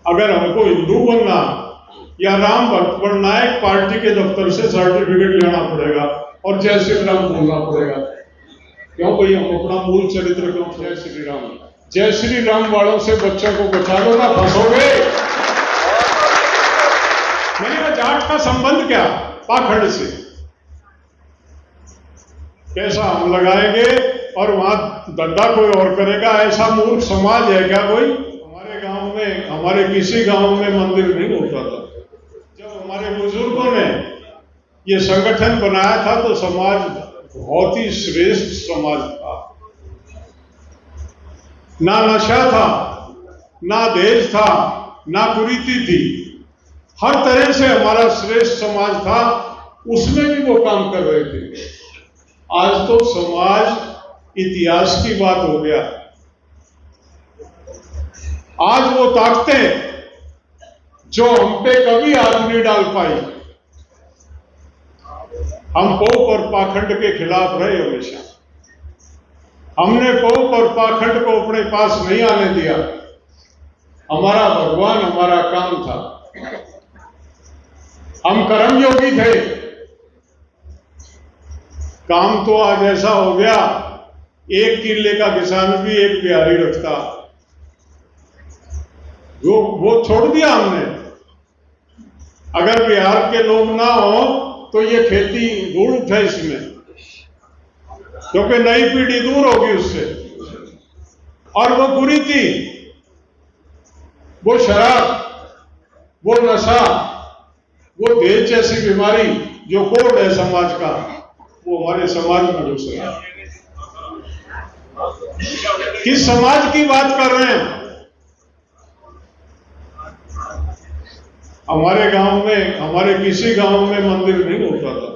अगर हमको हिंदू बनना या राम भक्त बनना है, पार्टी के दफ्तर से सर्टिफिकेट लेना पड़ेगा और जय श्री राम बोलना पड़ेगा। क्यों भाई, हम अपना मूल चरित्र क्यों जय श्री राम? जय श्री राम वालों से बच्चों को बचा लो ना, फंसोगे। नहीं, जाट का संबंध क्या पाखंड से? पैसा हम लगाएंगे और वहां धंधा कोई और करेगा, ऐसा मूर्ख समाज है क्या कोई? हमारे गांव में, हमारे किसी गांव में मंदिर नहीं होता था। जब हमारे बुजुर्गों ने ये संगठन बनाया था तो समाज बहुत ही श्रेष्ठ समाज था। ना नशा था, ना दहेज था, ना कुरीति थी, हर तरह से हमारा श्रेष्ठ समाज था। उसमें भी वो काम कर रहे थे। आज तो समाज इतिहास की बात हो गया। आज वो ताकतें जो हम पे कभी हाथ नहीं डाल पाई, हम पोप और पाखंड के खिलाफ रहे हमेशा। हमने पोप और पाखंड को अपने पास नहीं आने दिया। हमारा भगवान हमारा काम था। हम कर्मयोगी थे। काम तो आज ऐसा हो गया, एक किले का किसान भी एक बिहारी रखता। वो छोड़ दिया हमने। अगर बिहार के लोग ना हो तो ये खेती दूर उठे इसमें, क्योंकि नई पीढ़ी दूर होगी उससे। और वो कुरीति, वो शराब, वो नशा, वो दहेज जैसी बीमारी जो कोड है समाज का, वो हमारे समाज में घुस रहा है। किस समाज की बात कर रहे हैं? हमारे गांव में, हमारे किसी गांव में मंदिर नहीं होता था।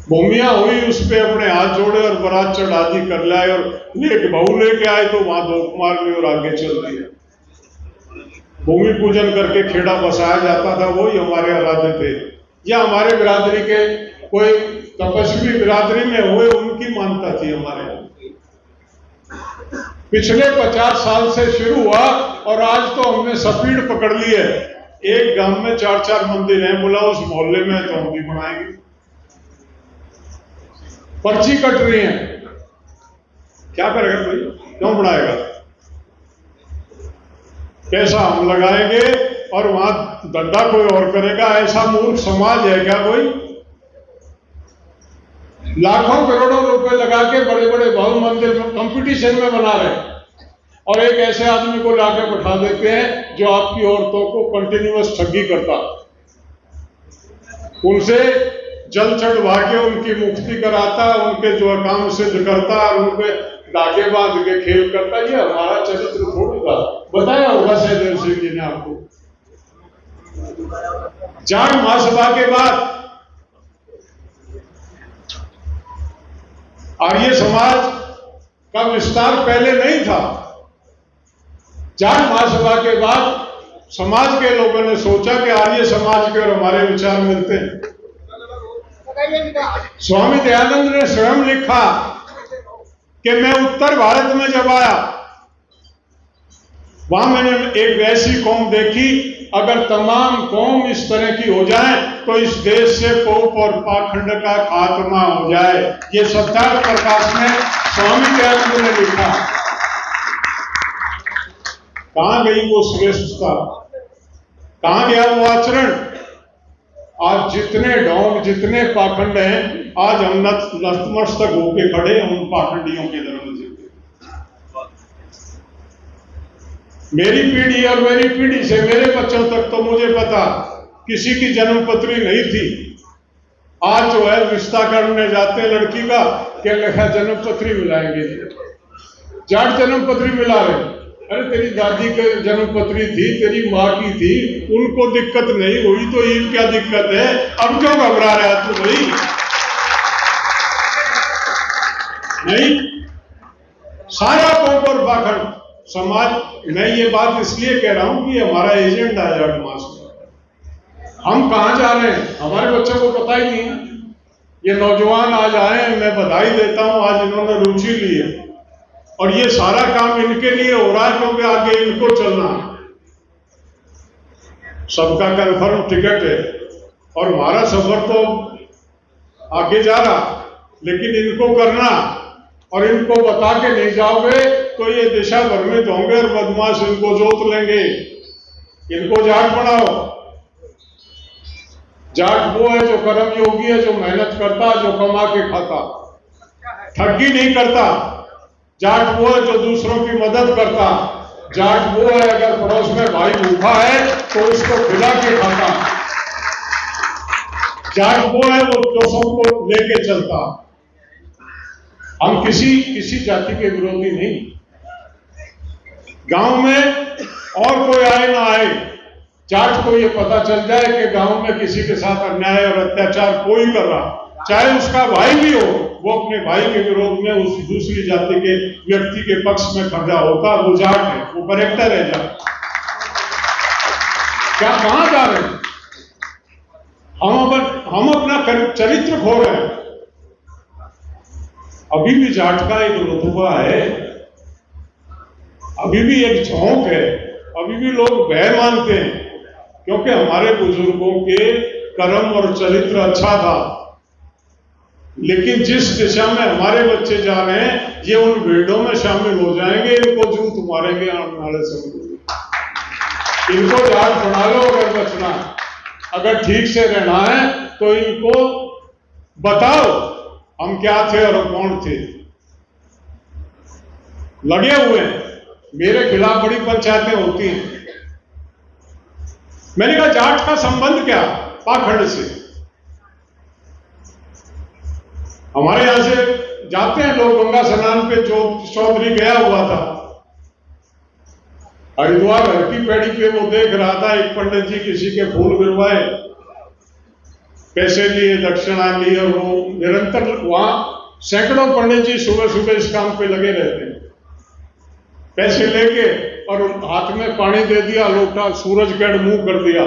भूमिया हुई, उस पे अपने हाथ जोड़े और बारात चढ़ा दी, कर लाए और बहू लेके आए तो वहां धोख मार ली और आगे चल दिया। भूमि पूजन करके खेड़ा बसाया जाता था, वही हमारे आराध्य थे। या हमारे बिरादरी के कोई तपस्वी बिरादरी में हुए, उनकी मान्यता थी हमारे। पिछले 50 साल से शुरू हुआ और आज तो हमने स्पीड पकड़ ली है। एक गांव में 4-4 मंदिर हैं, बोला उस मोहल्ले में तो हम भी बनाएंगे। पर्ची कट रही है, क्या करेगा भाई, क्यों बनाएगा? पैसा हम लगाएंगे और वहां धंधा कोई और करेगा, ऐसा मूर्ख समाज है क्या कोई? लाखों करोड़ों रुपए लगा के बड़े बड़े भवन मंदिर कंपटीशन में बना रहे हैं और एक ऐसे आदमी को लाके बैठा देते हैं जो आपकी औरतों को कंटिन्यूअस ठगी करता, उनसे जल चढ़वा के उनकी मुक्ति कराता, उनके जो काम सिद्ध करता, उनके धागे बांध के खेल करता। ये हमारा चरित्र थोड़ी था, बताया होगा सहदेव सिंह जी ने आपको। जाट महासभा के बाद आर्य समाज का विस्तार पहले नहीं था। जाट महासभा के बाद समाज के लोगों ने सोचा कि आर्य समाज के और हमारे विचार मिलते हैं। स्वामी दयानंद ने स्वयं लिखा कि मैं उत्तर भारत में जब आया, वहां मैंने एक वैसी कौम देखी, अगर तमाम कौम इस तरह की हो जाए तो इस देश से पोप और पाखंड का खात्मा हो जाए। ये सत्यार्थ प्रकाश में स्वामी दयानंद ने लिखा। कहां गई वो श्रेष्ठता, कहां गया वो आचरण? आज जितने ढोंग, जितने पाखंड हैं, आज हम नतमस्तक होके खड़े हैं उन पाखंडियों के धर्म से। मेरी पीढ़ी और मेरी पीढ़ी से मेरे बच्चों तक तो मुझे पता किसी की जन्म पत्री नहीं थी। आज जो है रिश्ता करने जाते हैं लड़की का, क्या लिखा जन्म पत्री मिलाएंगे, जाट जन्म पत्री मिला रहे। अरे तेरी दादी की जन्म पत्री थी, तेरी माँ की थी, उनको दिक्कत नहीं हुई तो ये क्या दिक्कत है? अब क्यों घबरा रहा है तू भाई? नहीं, सारा पोप और पाखंड समाज। मैं ये बात इसलिए कह रहा हूं कि हमारा एजेंडा है जाट महासभा। हम कहां जा रहे हैं हमारे बच्चों को पता ही नहीं है। ये नौजवान आज आए, मैं बधाई देता हूं, आज इन्होंने रुचि ली है और ये सारा काम इनके लिए हो रहा है क्योंकि आगे इनको चलना है। सबका कन्फर्म टिकट है और हमारा सफर तो आगे जा रहा, लेकिन इनको करना और इनको बता के नहीं जाओगे तो ये दिशा भ्रमित होंगे और बदमाश इनको जोत लेंगे। इनको जाट बनाओ। जाट वो है जो कर्म योगी है, जो मेहनत करता, जो कमा के खाता, ठगी नहीं करता। जाट वो है जो दूसरों की मदद करता। जाट वो है अगर पड़ोस में भाई भूखा है तो उसको खिला के खाता। जाट वो है वो जो सबको लेके चलता। हम किसी जाति के विरोधी नहीं। गांव में और कोई आए ना आए, जाट को ये पता चल जाए कि गांव में किसी के साथ अन्याय और अत्याचार कोई कर रहा, चाहे उसका भाई भी हो, वो अपने भाई के विरोध में उस दूसरी जाति के व्यक्ति के पक्ष में खड़ा होता, वो जाट है, वो करेक्टर है जाट। क्या कहां जा रहे हैं हम अपना चरित्र खो रहे हैं। अभी भी जाट का एक रुतबा है, अभी भी एक झोंक है, अभी भी लोग भय मानते हैं, क्योंकि हमारे बुजुर्गों के कर्म और चरित्र अच्छा था। लेकिन जिस दिशा में हमारे बच्चे जा रहे हैं, ये उन भीड़ों में शामिल हो जाएंगे, इनको जूत मारेंगे आने वाले समय में। इनको जाट बना लो अगर बचना है, अगर ठीक से रहना है तो इनको बताओ हम क्या थे और कौन थे। लगे हुए हैं, मेरे खिलाफ बड़ी पंचायतें होती हैं। मैंने कहा जाट का संबंध क्या पाखंड से? हमारे यहां से जाते हैं लोग गंगा स्नान पे, जो चौधरी गया हुआ था हरिद्वार हर की पैड़ी पे, वो देख रहा था एक पंडित जी किसी के फूल गिरवाए, पैसे लिए, दक्षिणा ली, और वो निरंतर वहां सैकड़ों पंडित जी सुबह सुबह इस काम पे लगे रहते हैं, पैसे लेके और हाथ में पानी दे दिया, लोटा सूरज के मुंह कर दिया।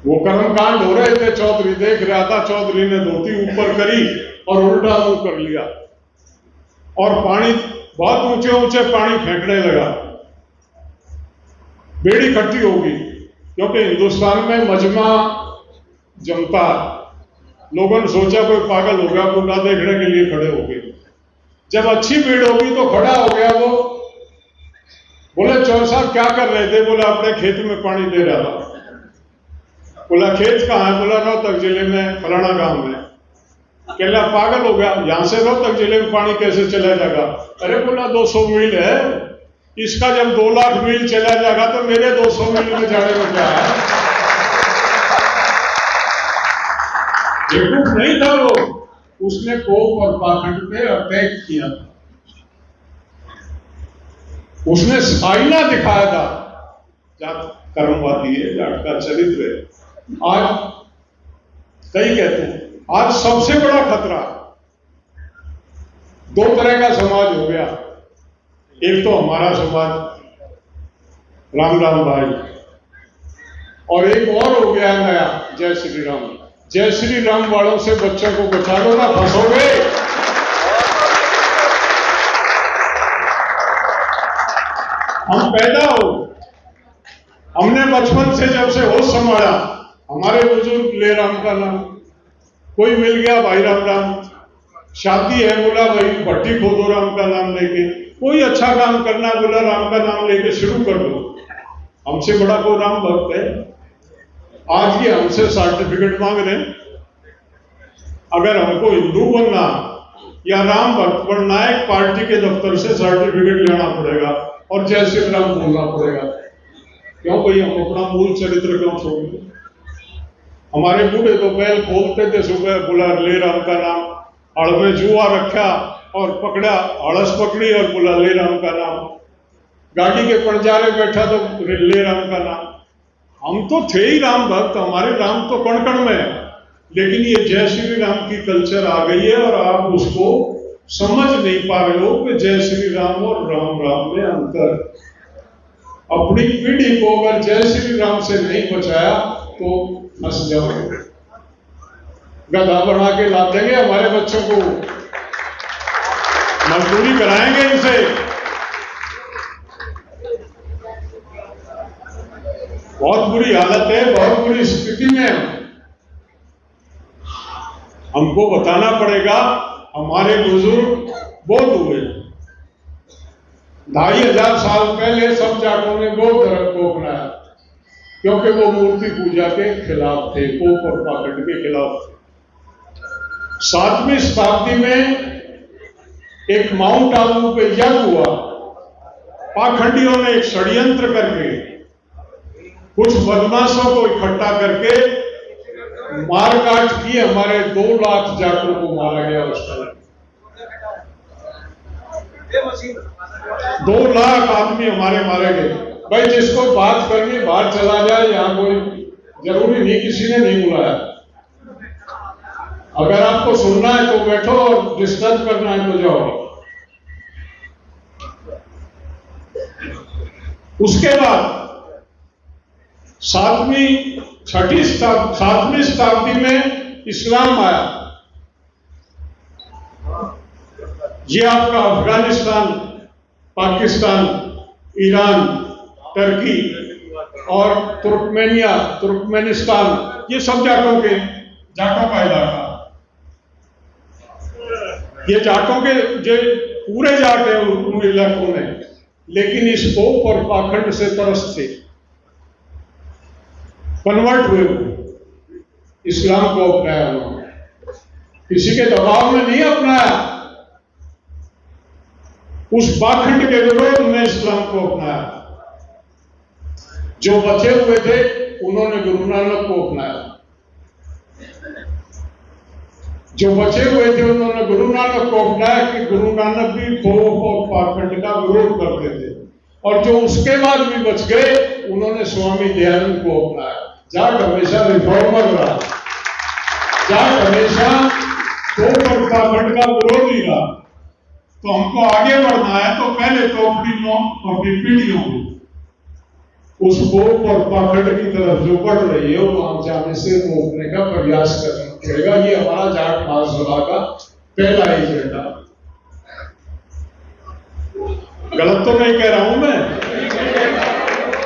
वो कर्मकांड हो रहे थे, चौधरी देख रहा था, चौधरी ने धोती ऊपर करी और उल्टा मुंह कर लिया और पानी बहुत ऊंचे ऊंचे पानी फेंकने लगा। बेड़ी इकट्ठी होगी, क्योंकि हिंदुस्तान में मजमा जमता। लोगों ने सोचा कोई पागल हो गया, बुढ़ा देखने के लिए खड़े हो गए। जब अच्छी भीड़ होगी तो खड़ा हो गया वो, बोले चौधरी साहब क्या कर रहे थे? बोला अपने खेत में पानी दे रहा था। बोला खेत कहाँ है? बोला रोहतक जिले में फलाना गांव में। कहला पागल हो गया, यहां से रोहतक जिले में पानी कैसे चला जाएगा? अरे बोला 200 मील है, इसका जब 2 लाख मील चला जाएगा तो मेरे 200 मील में जाने में क्या है? बेवकूफ नहीं था वो, उसने कोप और पाखंड पे अटैक किया था, उसने आईना दिखाया था। जाट कर्मवादी है, जाट का चरित्र है। आज कई कहते हैं आज सबसे बड़ा खतरा 2 तरह का समाज हो गया। एक तो हमारा समाज, राम राम भाई, और एक और हो गया नया, जय श्री राम। जय श्री राम वालों से बच्चों को बचा लो ना, फंसोगे। हम पैदा हो, हमने बचपन से जब से होश संभाला, हमारे बुजुर्ग ले राम का नाम, कोई मिल गया भाई राम राम, शादी है बोला भाई भट्टी खोदो राम का नाम लेके, कोई अच्छा काम करना बोला राम का नाम लेके शुरू कर दो। हमसे बड़ा कोई राम भक्त है? आज ये हमसे सर्टिफिकेट मांग रहे हैं। अगर हमको हिंदू बनना या राम भक्त बनना है, पार्टी के दफ्तर से सर्टिफिकेट लेना पड़ेगा और जय श्री राम बोलना पड़ेगा। क्यों भाई, हम अपना मूल चरित्र क्यों छोड़? हमारे बूढ़े तो बैल खोलते थे सुबह, बोला ले राम का नाम, हड़ में जुआ रखा और पकड़ा, हड़स पकड़ी और बोला ले राम का नाम। गाड़ी के पंजारे बैठा तो ले राम का नाम। हम तो थे ही राम भक्त, हमारे राम तो कण कण में है, लेकिन ये जय श्री राम की कल्चर आ गई है और आप उसको समझ नहीं पा रहे हो कि जय श्री राम और राम राम में अंतर। अपनी पीढ़ी को अगर जय श्री राम से नहीं बचाया तो फंस जाओगे। गधा बना के ला देंगे हमारे बच्चों को, मजदूरी कराएंगे इनसे। बहुत बुरी हालत है, बहुत बुरी स्थिति में है। हमको बताना पड़ेगा। हमारे बुजुर्ग बौद्ध हुए, 2500 साल पहले सब जाटों ने बौद्ध धर्म को अपनाया, क्योंकि वो मूर्ति पूजा के खिलाफ थे, पोप और पाखंड के खिलाफ थे। 7वीं शताब्दी में एक माउंट आबू पे यज्ञ हुआ। पाखंडियों ने एक षड्यंत्र करके कुछ बदमाशों को इकट्ठा करके मारकाट की। हमारे 2 लाख जाटों को मारा गया उस टाइम। 2 लाख आदमी हमारे मारे गए। भाई जिसको बात करनी बाहर चला जाए, यहाँ कोई जरूरी नहीं, किसी ने नहीं बुलाया। अगर आपको सुनना है तो बैठो और डिस्टर्ब करना है तो जाओ। उसके बाद 7वीं शताब्दी में इस्लाम आया। ये आपका अफगानिस्तान, पाकिस्तान, ईरान, टर्की और तुर्कमेनिस्तान, ये सब जाटों का इलाका। ये जाटों के जो पूरे जाट हैं उन इलाकों में, लेकिन इस पोप और पाखंड से तरस थे, कन्वर्ट हुए, इस्लाम को अपनाया उन्होंने। किसी के दबाव में नहीं अपनाया, उस पाखंड के विरोध में इस्लाम को अपनाया। जो बचे हुए थे उन्होंने गुरु नानक को अपनाया। जो बचे हुए थे उन्होंने गुरु नानक को अपनाया कि गुरु नानक भी पोप और पाखंड का विरोध करते थे। और जो उसके बाद भी बच गए उन्होंने स्वामी दयानंद को अपनाया। जाट हमेशा रिफॉर्मर रहा, जाट हमेशा पोप और पाखंड का विरोधी रहा। तो हमको आगे बढ़ना है तो पहले तो अपनी पीढ़ियों को उस पोप और पाखंड की तरफ जो बढ़ रही है वो वहां जाने से रोकने का प्रयास करना पड़ेगा। ये हमारा जाट महासभा का पहला एजेंडा। गलत तो नहीं कह रहा हूं मैं।